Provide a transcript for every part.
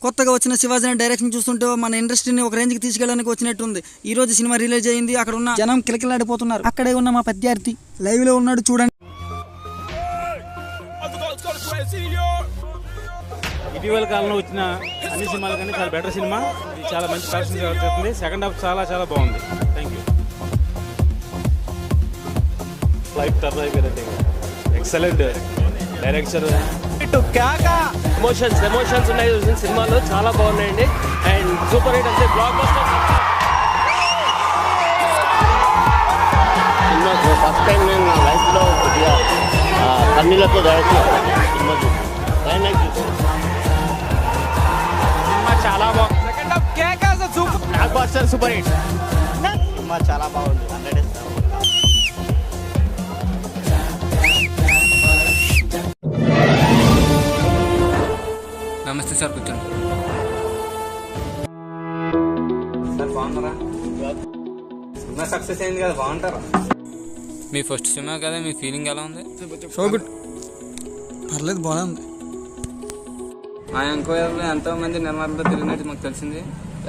కొత్తగా వచ్చిన శివాజీ డైరెక్షన్ చూస్తుంటే మన ఇండస్ట్రీని ఒక రేంజ్కి తీసుకెళ్ళడానికి వచ్చినట్టుంది. ఈ రోజు సినిమా రిలీజ్ అయింది. అక్కడ ఉన్న జనం కిలకిలాడిపోతున్నారు. అక్కడే ఉన్న మా ప్రత్యర్థి లైవ్ లో ఉన్నాడు, చూడండి. ఇటీవల కాలంలో వచ్చిన అన్ని సినిమాల కానీ చాలా బెటర్ సినిమా. ఇది చాలా మంచి కలెక్షన్ జరుగుతుంది. సెకండ్ హాఫ్ చాలా చాలా బాగుంది. Thank you. లైఫ్ టర్న్ అయిపోయినట్టు. Excellent direction. ఎమోషన్స్ ఉన్నాయి సినిమాలో, చాలా బాగున్నాయండి. అండ్ సూపర్ హిట్ అంటే block buster cinema. First time నేను నా లైఫ్లో కొద్దిగా కన్నీళ్ళతో డైరెక్షన్ సినిమా చూసాను. సినిమా చాలా బాగుంది. Second half cake block buster super hit. Cinema చాలా బాగుంది. 100 నమస్తే సార్, కూర్చోండి సార్. బాగున్నారా? సినిమా సక్సెస్ అయింది కదా, బాగుంటారా? మీ ఫస్ట్ సినిమా కదా, మీ ఫీలింగ్ ఎలా ఉంది? సో గుడ్, పర్లేదు, బాగానే ఉంది. మా ఎంక్వైరీలో ఎంతోమంది నిర్మాతలతో తిరిగినట్టు మాకు తెలిసింది.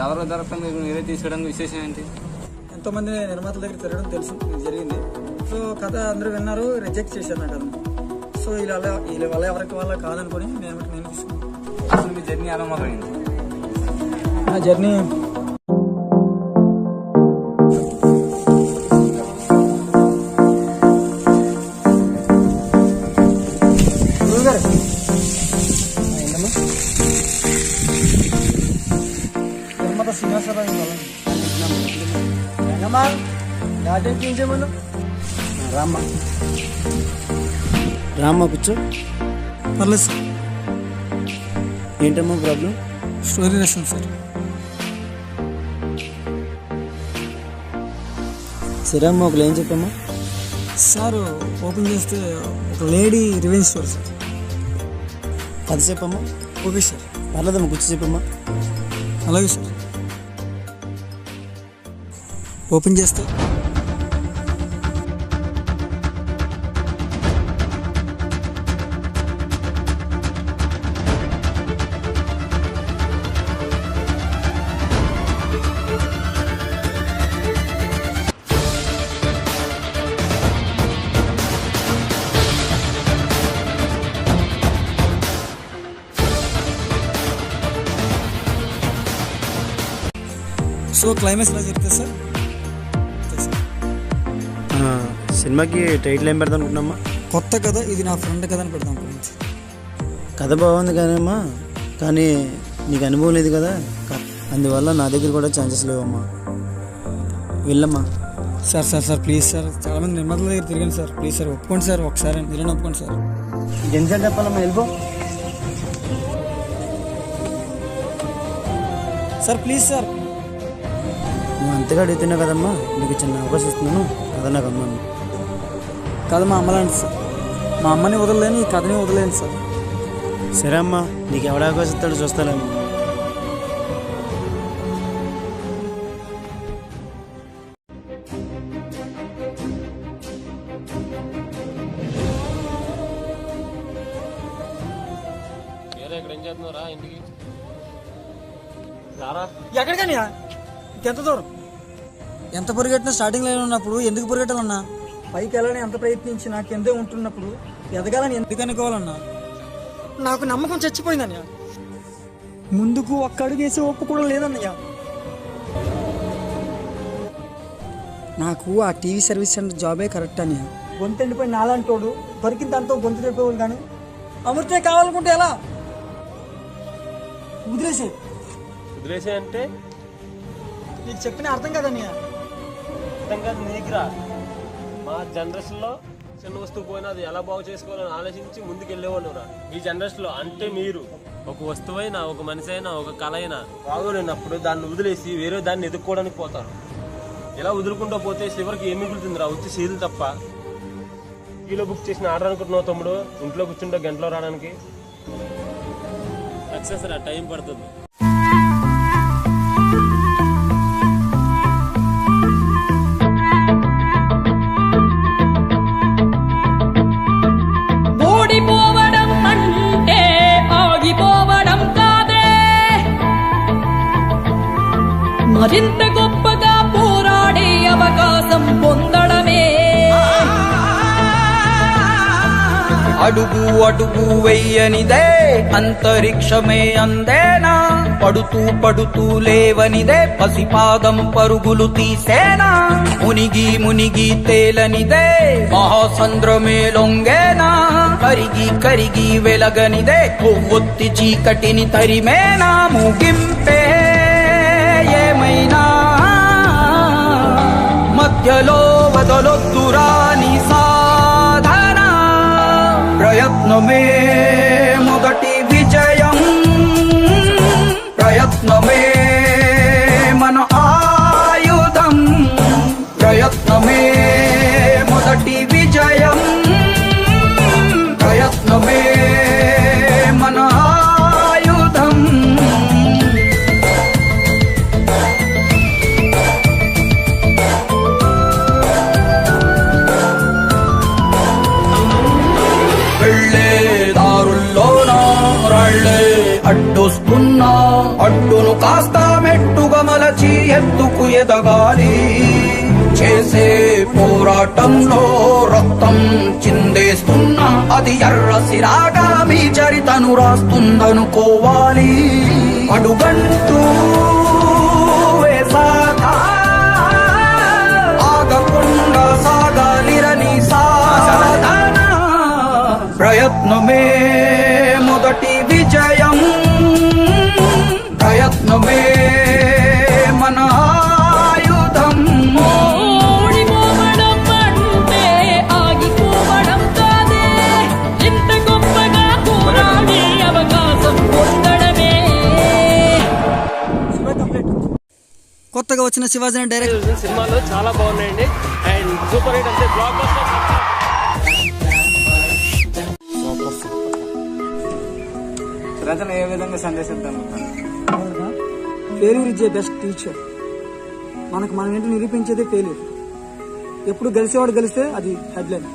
ఎవరో దొరకడం మీకు మీరే తీసుకోవడానికి విశేషం ఏంటి? ఎంతోమంది నిర్మాతల దగ్గర తిరగడం తెలుసు జరిగింది. సో కథ అందరూ విన్నారు, రిజెక్ట్ చేశారు నా కథను. సో వీళ్ళ వల్ల ఎవరికి వల్ల కాదనుకొని నేను తీసుకున్నాను. అసలు మీ జర్నీ ఎలా మొదలైంది? నా జర్నీ నిర్మాత శ్రీనివాసరావు రామ్మా కూర్చో. పర్లేదు సార్. ఏంటమ్మా ప్రాబ్లం? స్టోరీ రాశాను సార్. సరే అమ్మా, ఒకళ్ళు ఏం చెప్పమ్మా? సార్ ఓపెన్ చేస్తే ఒక లేడీ రివెంజ్ స్టోరీ సార్. కథ చెప్పమ్మా. Okay sir. పర్లేదమ్మా, కూర్చో చెప్పమ్మా. అలాగే సార్. ఓపెన్ చేస్తే సో క్లైమాక్స్ ఎలా చెప్తే సార్? సినిమాకి టైటిల్ ఏం పెడదాం అనుకున్నామ్మా? కొత్త కథ, ఇది నా ఫ్రెండ్ కథ అని పెడదాం అనుకున్నాను. కథ బాగుంది కానీమ్మా, కానీ నీకు అనుభవం లేదు కదా, అందువల్ల నా దగ్గర కూడా ఛాన్సెస్ లేవమ్మా. వెళ్ళమ్మా. Sir sir sir please sir, చాలామంది నిర్మాతల దగ్గర తిరిగాను సార్. ప్లీజ్ సార్ ఒప్పుకోండి సార్, ఒకసారి మీరైనా ఒప్పుకోండి సార్. ఎన్నిసార్లు చెప్పాలమ్మా? వెళ్ళిపో సార్, ప్లీజ్ సార్. నువ్వు అంతగా అడుగుతున్నావు కదమ్మా, నీకు చిన్న అవకాశం ఇస్తున్నాను. కథ నాకు అమ్మాను. కథ మా అమ్మలాంటి సార్. మా అమ్మని వదలలేని, ఈ కథని వదలేను సార్. సరే అమ్మా, నీకు ఎవడ అవకాశం ఇస్తాడో చూస్తాలేమ్మా. ఇక్కడ ఏం చేస్తున్నారా? ఇంటికి రారా. ఎక్కడికని? ఎంత దూరం? ఎంత పరిగెట్టినా స్టార్టింగ్ లైన్ ఉన్నప్పుడు ఎందుకు పరిగెట్టాలన్నా? పైకి వెళ్ళాలని ఎంత ప్రయత్నించినా కిందే ఉంటున్నప్పుడు ఎదగాలని ఎందుకు అనుకోవాలన్నా? నాకు నమ్మకం చచ్చిపోయిందన్నయ్య. ముందుకు ఒక్క అడుగు వేసే ఒప్పు కూడా లేదన్నయ్య. నాకు ఆ టీవీ సర్వీస్ సెంటర్ జాబే కరెక్ట్ అన్నయ్య. గొంతు ఎండిపోయి నాలంటోడు దొరికిన దాంతో గొంతు చెప్పేవాళ్ళు, కానీ అమృతే కావాలనుకుంటే ఎలా? వదిలేసే అంటే నీకు చెప్పిన అర్థం కదన్నయ్య. అర్థం కాదు నీకురా. మా జనరేషన్లో చిన్న వస్తువు పోయినా అది ఎలా బాగు చేసుకోవాలని ఆలోచించి ముందుకు వెళ్ళేవాళ్ళురా. ఈ జనరేషన్లో అంటే మీరు ఒక వస్తువైనా, ఒక మనిషి అయినా, ఒక కళ అయినా బాగోలేనప్పుడు దాన్ని వదిలేసి వేరే దాన్ని ఎదుర్కోవడానికి పోతారు. ఇలా వదులుకుంటూ పోతే చివరికి ఏం మిగులుతుందిరా? వచ్చి సీలు తప్ప. ఈలో బుక్ చేసిన ఆర్డర్ అనుకుంటున్నావు తమ్ముడు, ఇంట్లో కూర్చుంటే గంటలో రావడానికి. సక్సెస్ రా, టైం పడుతుంది. ఓడిపోవడం అంటే ఆగిపోవడం కాదే. అడుగు అడుగు వెయ్యనిదే అంతరిక్షమే అందేనా, పడుతూ పడుతూ లేవనిదే పసిపాదం పరుగులు తీసేనా, మునిగి మునిగి తేలనిదే మహాసంద్రమే లొంగేనా, కరిగి కరిగి వెలగనిదే కొవ్వొత్తి చీకటిని తరిమేనా, ముగింపే ఏమైనా మధ్యలో వదలొద్దురా నీ సాధన, ప్రయత్నమే మొదటి విజయం, ప్రయత్నమే మన ఆయుధం, ప్రయత్నమే మొదటి విజయం, ప్రయత్నమే మన ఆయుధం. వెళ్ళే దారుల్లోనా రాళ్ళే అడ్డొస్తున్నా, అడ్డును కాస్త మెట్టుగా మలచి ఎత్తుకు ఎదగాలి, చేసే పోరాటంలో రక్తం చిందేస్తున్నా అది ఎర్ర సిరాగా మీ చరితను రాస్తుందనుకోవాలి, అడుగంటూ వేసాక ఆగకుండా సాగాలిరని సాధన, ప్రయత్నమే మొదటి విజయం, ప్రయత్నమే మన ఆయుధం. ఓడిపోవడం అంటే ఆగిపోవడం కాదే, ఇంత గొప్పగా పోరాడే అవకాశం పొందడమే. కొత్తగా వచ్చిన శివాజీ డైరెక్ట్ సినిమాలు చాలా బాగున్నాయండి అండ్ సూపర్ హిట్ అంటే బ్లాక్ బస్టర్. ప్రజలు ఏ విధంగా సందేశం పొందుతారు? Failure is a best teacher. మనకు మనం ఏంటో నిరూపించేదే ఫెయిల్యూర్. ఎప్పుడు గెలిచేవాడు గెలిస్తే అది హెడ్లైన్,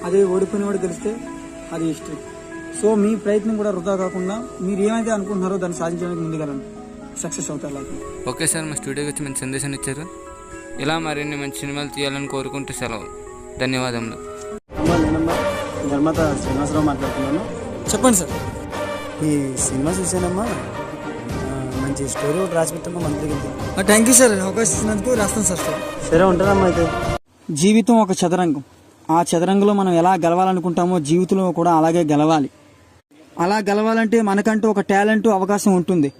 అదే ఓడిపోయినవాడు గెలిస్తే అది హిస్టరీ. సో మీ ప్రయత్నం కూడా వృధా కాకుండా మీరు ఏమైతే అనుకుంటున్నారో దాన్ని సాధించడానికి ముందుకెళ్ళండి, సక్సెస్ అవుతారు లైఫ్. ఓకే సార్, మా స్టూడియోకి వచ్చి మంచి సందేశాన్ని ఇచ్చారు. ఇలా మరిన్ని మంచి సినిమాలు తీయాలని కోరుకుంటూ సెలవు. ధన్యవాదములు. నేనమ్మా నిర్మాత శ్రీనివాసరావు మాట్లాడుతున్నాను. చెప్పండి సార్. ఈ సినిమా చూసానమ్మా, మంచి స్టోరీ ఒకటి రాసి పెట్టమ్మా మన దగ్గరికి. థ్యాంక్ యూ సార్, అవకాశం ఇచ్చినందుకు రాస్తాను సార్. సరే ఉంటానమ్మా అయితే. జీవితం ఒక చదరంగం. ఆ చదరంగంలో మనం ఎలా గెలవాలనుకుంటామో జీవితంలో కూడా అలాగే గెలవాలి. అలా గెలవాలంటే మనకంటూ ఒక టాలెంట్, అవకాశం ఉంటుంది.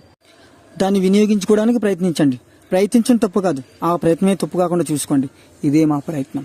దాన్ని వినియోగించుకోవడానికి ప్రయత్నించండి. ప్రయత్నించడం తప్పు కాదు, ఆ ప్రయత్నమే తప్పు కాకుండా చూసుకోండి. ఇదే మా ప్రయత్నం.